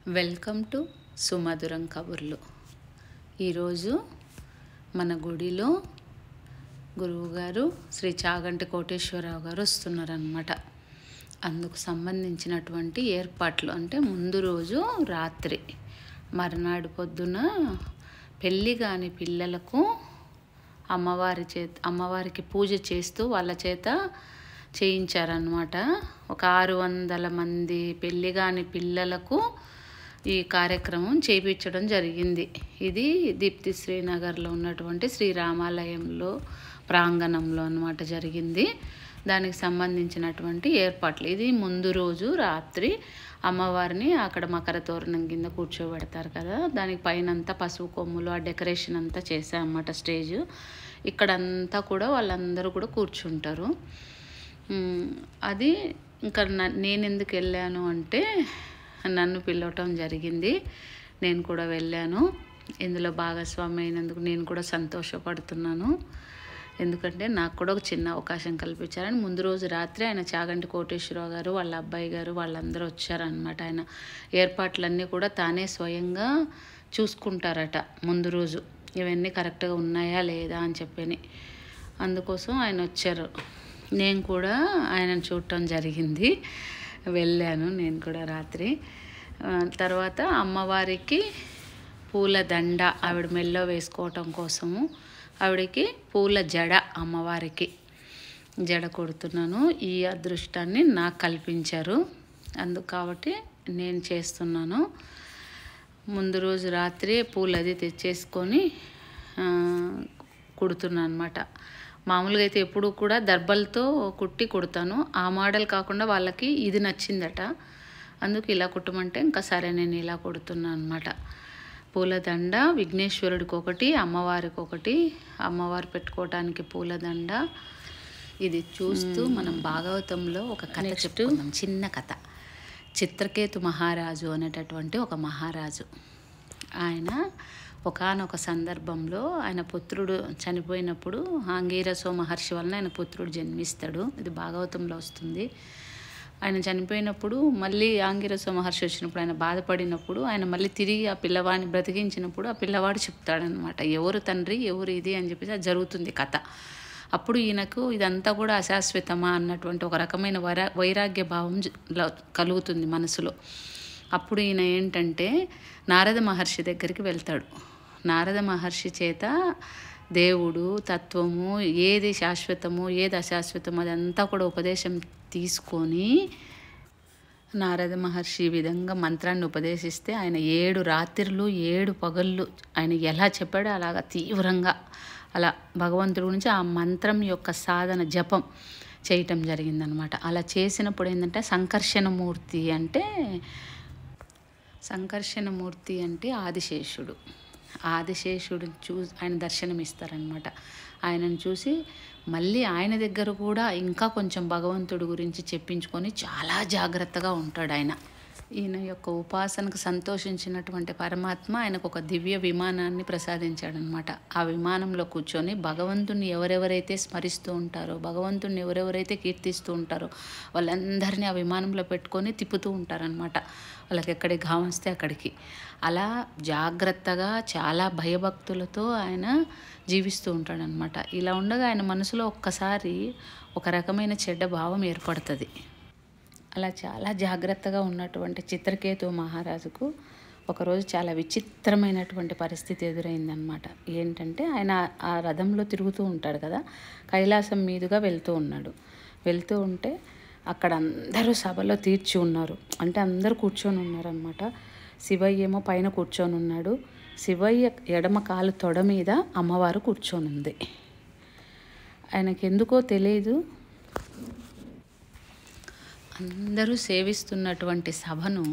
Welcome to సుమధురం కబుర్లు. ఈరోజు మన గుడిలో గురువుగారు శ్రీ చాగంటి కోటేశ్వరరావు గారు వస్తున్నారన్నమాట. అందుకు సంబంధించినటువంటి ఏర్పాట్లు అంటే ముందు రోజు రాత్రి మర్నాడు పొద్దున పెళ్ళి కాని పిల్లలకు అమ్మవారికి పూజ చేస్తూ వాళ్ళ చేత చేయించారన్నమాట. ఒక 600 మంది పెళ్ళి కాని పిల్లలకు ఈ కార్యక్రమం చేయించడం జరిగింది. ఇది దీప్తి శ్రీనగర్లో ఉన్నటువంటి శ్రీరామాలయంలో ప్రాంగణంలో అన్నమాట జరిగింది. దానికి సంబంధించినటువంటి ఏర్పాట్లు. ఇది ముందు రోజు రాత్రి అమ్మవారిని అక్కడ మకర తోరణం కింద కూర్చోబెడతారు కదా, దానికి పైనంతా పసుపు కొమ్ములు ఆ డెకరేషన్ అంతా చేశామన్నమాట. స్టేజ్ ఇక్కడంతా కూడా వాళ్ళందరూ కూడా కూర్చుంటారు. అది ఇంకా నేను ఎందుకు వెళ్ళాను అంటే నన్ను పిలవటం జరిగింది. నేను కూడా వెళ్ళాను. ఇందులో భాగస్వామి అయినందుకు నేను కూడా సంతోషపడుతున్నాను. ఎందుకంటే నాకు కూడా ఒక చిన్న అవకాశం కల్పించారని. ముందు రోజు రాత్రి ఆయన చాగంటి కోటేశ్వరరావు గారు వాళ్ళ అబ్బాయి గారు వాళ్ళందరూ వచ్చారనమాట. ఆయన ఏర్పాట్లన్నీ కూడా తానే స్వయంగా చూసుకుంటారట ముందు రోజు, ఇవన్నీ కరెక్ట్గా ఉన్నాయా లేదా అని చెప్పని. అందుకోసం ఆయన వచ్చారు. నేను కూడా ఆయనను చూడటం జరిగింది. వెళ్ళాను నేను కూడా రాత్రి. తర్వాత అమ్మవారికి పూల దండ ఆవిడ మెల్లో వేసుకోవటం కోసము ఆవిడకి పూల జడ, అమ్మవారికి జడ కొడుతున్నాను. ఈ అదృష్టాన్ని నాకు కల్పించారు. కాబట్టి నేను చేస్తున్నాను. ముందు రోజు రాత్రి పూలు అది తెచ్చేసుకొని కుడుతున్నాను అనమాట. మామూలుగా అయితే ఎప్పుడు కూడా దర్బలతో కుట్టి కుడతాను. ఆ మోడల్ కాకుండా వాళ్ళకి ఇది నచ్చిందట, అందుకు ఇలా కుట్టమంటే ఇంకా సరే నేను ఇలా కుడుతున్నాను అనమాట. పూలదండ విఘ్నేశ్వరుడికి ఒకటి, అమ్మవారికి ఒకటి, అమ్మవారు పెట్టుకోవటానికి పూలదండ. ఇది చూస్తూ మనం భాగవతంలో ఒక కథ చెప్పుకుందాం, చిన్న కథ. చిత్రకేతు మహారాజు అనేటటువంటి ఒక మహారాజు. ఆయన ఒకానొక సందర్భంలో ఆయన పుత్రుడు చనిపోయినప్పుడు ఆంగీరసో మహర్షి వలన ఆయన పుత్రుడు జన్మిస్తాడు. ఇది భాగవతంలో వస్తుంది. ఆయన చనిపోయినప్పుడు మళ్ళీ ఆంగీరసో మహర్షి వచ్చినప్పుడు ఆయన బాధపడినప్పుడు ఆయన మళ్ళీ తిరిగి ఆ పిల్లవాడిని బ్రతికించినప్పుడు ఆ పిల్లవాడు చెప్తాడనమాట, ఎవరు తండ్రి ఎవరు ఇది అని చెప్పేసి అది జరుగుతుంది కథ. అప్పుడు ఈయనకు ఇదంతా కూడా అశాశ్వతమా అన్నటువంటి ఒక రకమైన వైరాగ్య భావం కలుగుతుంది మనసులో. అప్పుడు ఈయన ఏంటంటే నారద మహర్షి దగ్గరికి వెళ్తాడు. నారద మహర్షి చేత దేవుడు తత్వము ఏది శాశ్వతము ఏది అశాశ్వతము అదంతా కూడా ఉపదేశం తీసుకొని నారద మహర్షి ఈ విధంగా మంత్రాన్ని ఉపదేశిస్తే ఆయన 7 రాత్రులు 7 పగళ్ళు ఆయన ఎలా చెప్పాడో అలాగా తీవ్రంగా అలా భగవంతుడి గురించి ఆ మంత్రం యొక్క సాధన జపం చేయటం జరిగిందనమాట. అలా చేసినప్పుడు ఏంటంటే సంకర్షణమూర్తి అంటే ఆదిశేషుడు. ఆదిశేషుడిని ఆయన దర్శనం ఇస్తారనమాట. ఆయనను చూసి మళ్ళీ ఆయన దగ్గర కూడా ఇంకా కొంచెం భగవంతుడి గురించి చెప్పించుకొని చాలా జాగ్రత్తగా ఉంటాడు ఆయన. ఈయన యొక్క ఉపాసనకు సంతోషించినటువంటి పరమాత్మ ఆయనకు ఒక దివ్య విమానాన్ని ప్రసాదించాడనమాట. ఆ విమానంలో కూర్చొని భగవంతుని ఎవరెవరైతే స్మరిస్తూ ఉంటారో, భగవంతుని ఎవరెవరైతే కీర్తిస్తూ ఉంటారో వాళ్ళందరినీ ఆ విమానంలో పెట్టుకొని తిప్పుతూ ఉంటారనమాట. వాళ్ళకి ఎక్కడికి కావస్తే అక్కడికి. అలా జాగ్రత్తగా చాలా భయభక్తులతో ఆయన జీవిస్తూ ఉంటాడనమాట. ఇలా ఉండగా ఆయన మనసులో ఒక్కసారి ఒక రకమైన చెడ్డ భావం ఏర్పడుతుంది. అలా చాలా జాగ్రత్తగా ఉన్నటువంటి చిత్రకేతు మహారాజుకు ఒకరోజు చాలా విచిత్రమైనటువంటి పరిస్థితి ఎదురైందనమాట. ఏంటంటే ఆయన ఆ రథంలో తిరుగుతూ ఉంటాడు కదా, కైలాసం మీదుగా వెళ్తూ ఉంటే అక్కడ అందరూ సభలో తీర్చి ఉన్నారు. అంటే అందరూ కూర్చొని ఉన్నారనమాట. శివయ్య ఏమో పైన కూర్చొని ఉన్నాడు. శివయ్య ఎడమ కాలు తొడ మీద అమ్మవారు కూర్చొని ఉంది. ఆయనకి ఎందుకో తెలియదు, అందరూ సేవిస్తున్నటువంటి సభను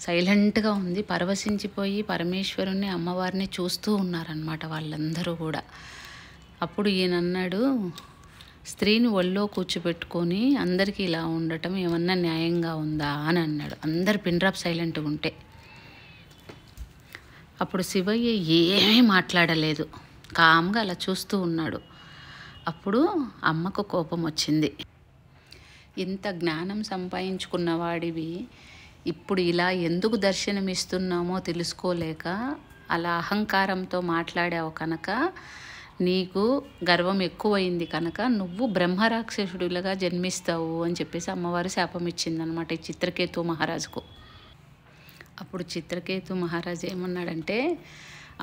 సైలెంట్గా ఉంది. పరవశించిపోయి పరమేశ్వరుని అమ్మవారిని చూస్తూ ఉన్నారనమాట వాళ్ళందరూ కూడా. అప్పుడు ఈయన అన్నాడు, స్త్రీని ఒళ్ళో కూర్చోబెట్టుకొని అందరికీ ఇలా ఉండటం ఏమన్నా న్యాయంగా ఉందా అని అన్నాడు. అందరు పిన్ డ్రాప్ సైలెంట్గా ఉంటే. అప్పుడు శివయ్య ఏమీ మాట్లాడలేదు, కామ్గా అలా చూస్తూ ఉన్నాడు. అప్పుడు అమ్మకు కోపం వచ్చింది. ఇంత జ్ఞానం సంపాదించుకున్న వాడివి ఇప్పుడు ఇలా ఎందుకు దర్శనమిస్తున్నామో తెలుసుకోలేక అలా అహంకారంతో మాట్లాడావు కనుక, నీకు గర్వం ఎక్కువైంది కనుక నువ్వు బ్రహ్మరాక్షసుడిలాగా జన్మిస్తావు అని చెప్పేసి అమ్మవారు శాపం ఇచ్చిందనమాట ఈ చిత్రకేతు మహారాజుకు. అప్పుడు చిత్రకేతు మహారాజు ఏమన్నాడంటే,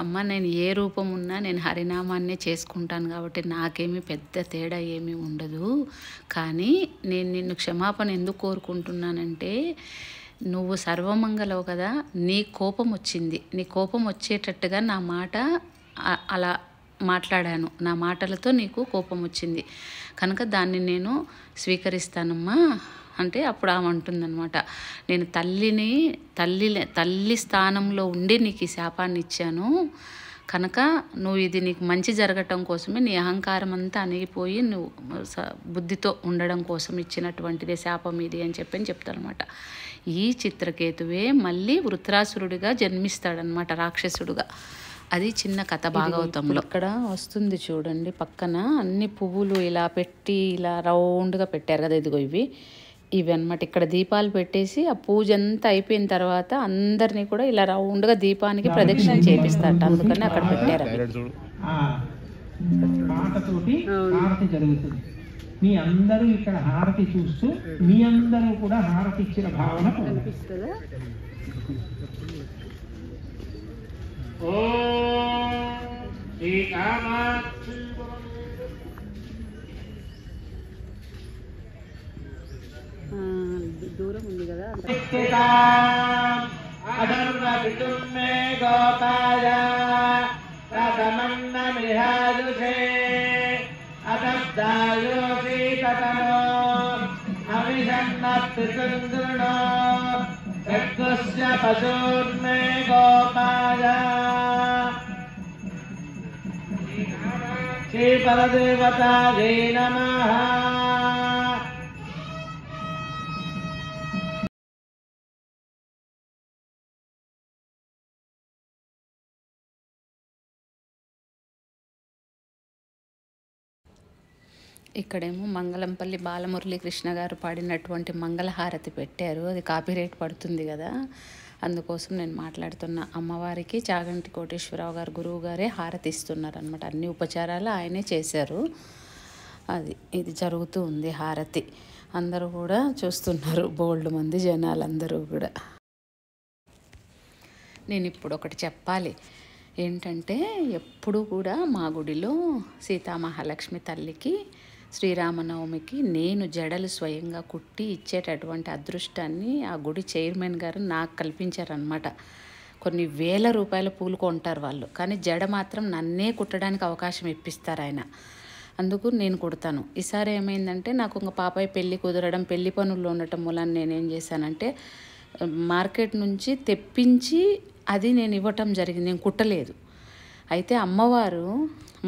అమ్మ నేను ఏ రూపం ఉన్నా నేను హరినామాన్నే చేసుకుంటాను కాబట్టి నాకేమీ పెద్ద తేడా ఏమీ ఉండదు. కానీ నేను నిన్ను క్షమాపణ ఎందుకు కోరుకుంటున్నానంటే, నువ్వు సర్వమంగళవు కదా, నీ కోపం వచ్చింది. నీ కోపం వచ్చేటట్టుగా నా మాట అలా మాట్లాడాను. నా మాటలతో నీకు కోపం వచ్చింది కనుక దాన్ని నేను స్వీకరిస్తానమ్మా అంటే అప్పుడు ఆమె అంటుందన్నమాట, నేను తల్లి స్థానంలో ఉండి నీకు ఈ శాపాన్ని ఇచ్చాను కనుక నువ్వు ఇది నీకు మంచి జరగటం కోసమే, నీ అహంకారం అంతా అణిగిపోయి నువ్వు బుద్ధితో ఉండడం కోసం ఇచ్చినటువంటిదే శాపం ఇది అని చెప్తారనమాట. ఈ చిత్రకేతువే మళ్ళీ వృత్రాసురుడిగా జన్మిస్తాడనమాట, రాక్షసుడుగా. అది చిన్న కథ భాగవతంలో. ఇక్కడ వస్తుంది చూడండి, పక్కన అన్ని పువ్వులు ఇలా పెట్టి ఇలా రౌండ్గా పెట్టారు కదా, ఇదిగో ఇవి అన్నమాట. ఇక్కడ దీపాలు పెట్టేసి ఆ పూజ అంతా అయిపోయిన తర్వాత అందరినీ కూడా ఇలా రౌండ్గా దీపానికి ప్రదక్షిణ చేపిస్తారట, అందుకని అక్కడ పెట్టారు. మాటతోటి హారతి జరుగుతుంది. మీ అందరూ ఇక్కడ హారతి చూస్తూ మీ అందరూ కూడా హారతి ఇచ్చిన భావన కనిపిస్తుందా? దూరం ఉంది కదా. శ్రీ పరదేవతాయై నమః. ఇక్కడేమో మంగళంపల్లి బాలమురళీకృష్ణ గారు పాడినటువంటి మంగళహారతి పెట్టారు. అది కాపీరైట్ పడుతుంది కదా, అందుకోసం నేను మాట్లాడుతున్నా. అమ్మవారికి చాగంటి కోటేశ్వరరావు గారు గురువు గారే హారతి ఇస్తున్నారు అనమాట. అన్ని ఉపచారాలు ఆయనే చేశారు. ఇది జరుగుతూ ఉంది హారతి. అందరూ కూడా చూస్తున్నారు, బోల్డ్ మంది జనాలందరూ కూడా. నేను ఇప్పుడు ఒకటి చెప్పాలి ఏంటంటే, ఎప్పుడు కూడా మా గుడిలో సీతామహాలక్ష్మి తల్లికి శ్రీరామనవమికి నేను జడలు స్వయంగా కుట్టి ఇచ్చేటటువంటి అదృష్టాన్ని ఆ గుడి చైర్మన్ గారు నాకు కల్పించారనమాట. కొన్ని వేల రూపాయల పూలు కొంటారు వాళ్ళు, కానీ జడ మాత్రం నన్నే కుట్టడానికి అవకాశం ఇప్పిస్తారు ఆయన. అందుకు నేను కుడతాను. ఈసారి ఏమైందంటే, నాకు ఇంకా పాపాయి పెళ్ళి కుదరడం, పెళ్లి పనుల్లో ఉండటం మూలాన్ని నేనేం చేశానంటే, మార్కెట్ నుంచి తెప్పించి అది నేను ఇవ్వటం జరిగింది, నేను కుట్టలేదు. అయితే అమ్మవారు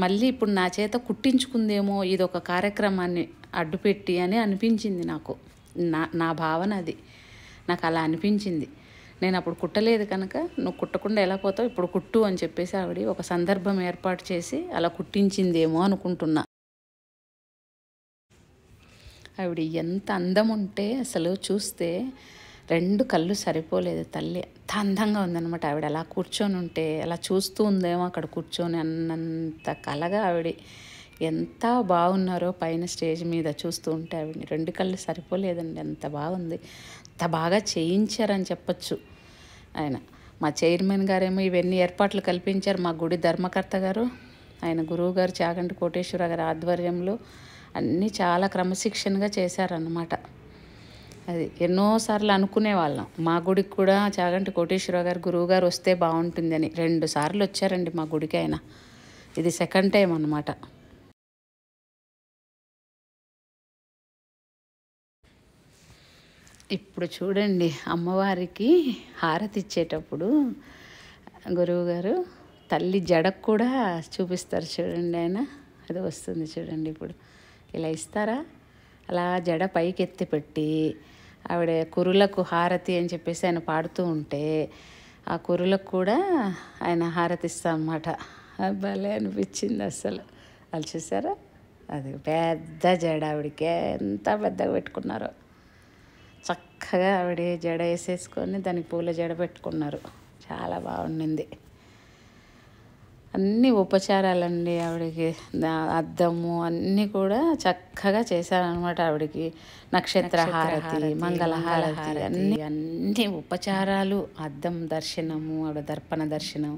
మళ్ళీ ఇప్పుడు నా చేత కుట్టించుకుందేమో ఇది ఒక కార్యక్రమాన్ని అడ్డుపెట్టి అని అనిపించింది నాకు. నా భావన అది, నాకు అలా అనిపించింది. నేను అప్పుడు కుట్టలేదు కనుక, నువ్వు కుట్టకుండా ఎలా పోతావు, ఇప్పుడు కుట్టు అని చెప్పేసి ఆవిడ ఒక సందర్భం ఏర్పాటు చేసి అలా కుట్టించిందేమో అనుకుంటున్నా. ఆవిడ ఎంత అందం ఉంటే అసలు చూస్తే 2 కళ్ళు సరిపోలేదు తల్లి, అంత అందంగా ఉందన్నమాట. ఆవిడ అలా కూర్చొని ఉంటే అలా చూస్తూ ఉందేమో అక్కడ కూర్చొని అన్నంత కలగా ఆవిడ ఎంత బాగున్నారో పైన స్టేజ్ మీద చూస్తూ ఉంటే. ఆవిడని 2 కళ్ళు సరిపోలేదండి, అంత బాగుంది. అంత బాగా చేయించారని చెప్పచ్చు ఆయన. మా చైర్మన్ గారేమో ఇవన్నీ ఏర్పాట్లు కల్పించారు. మా గుడి ధర్మకర్త గారు, ఆయన గురువు గారు చాగంటి కోటేశ్వర గారి ఆధ్వర్యంలో అన్నీ చాలా క్రమశిక్షణగా చేశారన్నమాట. అది ఎన్నోసార్లు అనుకునే వాళ్ళం, మా గుడికి కూడా చాగంటి కోటేశ్వరరావు గారు గురువు గారు వస్తే బాగుంటుందని. 2 సార్లు వచ్చారండి మా గుడికి ఆయన. ఇది 2nd టైం అన్నమాట. ఇప్పుడు చూడండి, అమ్మవారికి హారతి ఇచ్చేటప్పుడు గురువుగారు తల్లి జడకు కూడా చూపిస్తారు చూడండి. ఆయన అది వస్తుంది చూడండి. ఇప్పుడు ఇలా ఇస్తారా, అలా జడ పైకి ఎత్తి పెట్టి ఆవిడ కురులకు హారతి అని చెప్పేసి ఆయన పాడుతూ ఉంటే ఆ కురులకు కూడా ఆయన హారతి ఇస్తాం అన్నమాట. భలే అనిపించింది అసలు. వాళ్ళు చూసారా, అది పెద్ద జడ, ఆవిడకి ఎంత పెద్దగా పెట్టుకున్నారో. చక్కగా ఆవిడ జడ వేసేసుకొని దానికి పూల జడ పెట్టుకున్నారు. చాలా బాగుండింది. అన్ని ఉపచారాలండి ఆవిడకి. అద్దము అన్నీ కూడా చక్కగా చేశారనమాట. ఆవిడకి నక్షత్ర హారతి, మంగళ హారతి, అన్ని ఉపచారాలు, అద్దం దర్శనము, ఆవిడ దర్పణ దర్శనం,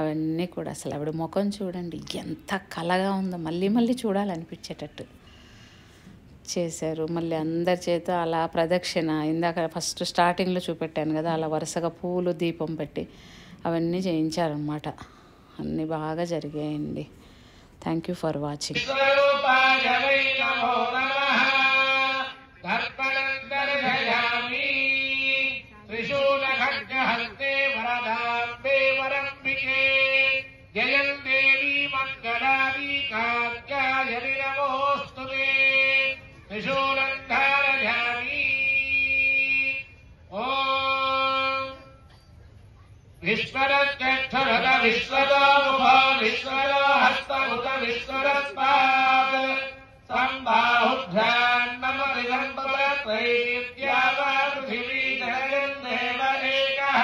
అవన్నీ కూడా అసలు ఆవిడ ముఖం చూడండి ఎంత కళగా ఉందో, మళ్ళీ మళ్ళీ చూడాలనిపించేటట్టు చేశారు. మళ్ళీ అందరి చేత అలా ప్రదక్షిణ, ఇందాక ఫస్ట్ స్టార్టింగ్లో చూపెట్టాను కదా, అలా వరుసగా పూలు దీపం పెట్టి అవన్నీ చేయించారనమాట. అన్నీ బాగా జరిగాయండి. Thank you for watching. विश्वरक्षरद विश्वरो मुखो विश्वरो हस्तमुत विश्वरस्पाद सम्बाहुभ्यान्नमरिगम्बत्रैत्याव पृथिवी जगन् देव एकः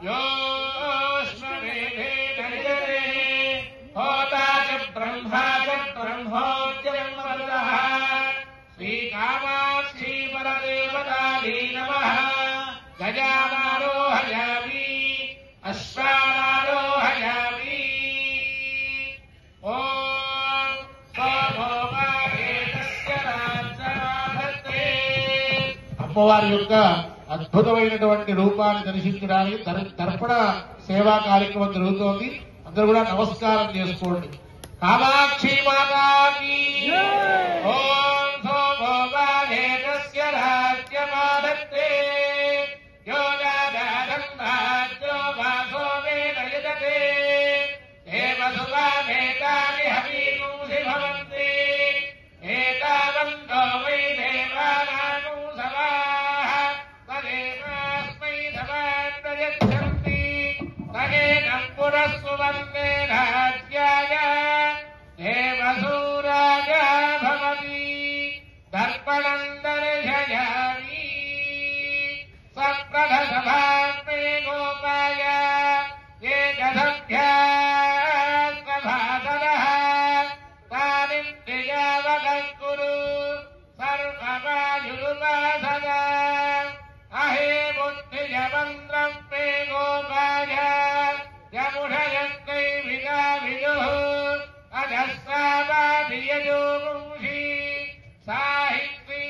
योऽश्वमेधे दरिजते होता च ब्रह्मा च ब्रह्मोऽद्यन्मरुतः श्रीकामाक्षी परदेवतायै नमः. गजानारोहयामि अश्वानारोहयामि. ओम सोमोपादेतस्य राजनाथे. అమ్మవారి యొక్క అద్భుతమైనటువంటి రూపాన్ని దర్శించడానికి దర్పణ సేవా కార్యక్రమం జరుగుతోంది. అందరూ కూడా నమస్కారం చేసుకోండి. కామాక్షి మాతాకి ఓం సోమోపాదేతస్య రాజ్యమాదత్తే साहित्य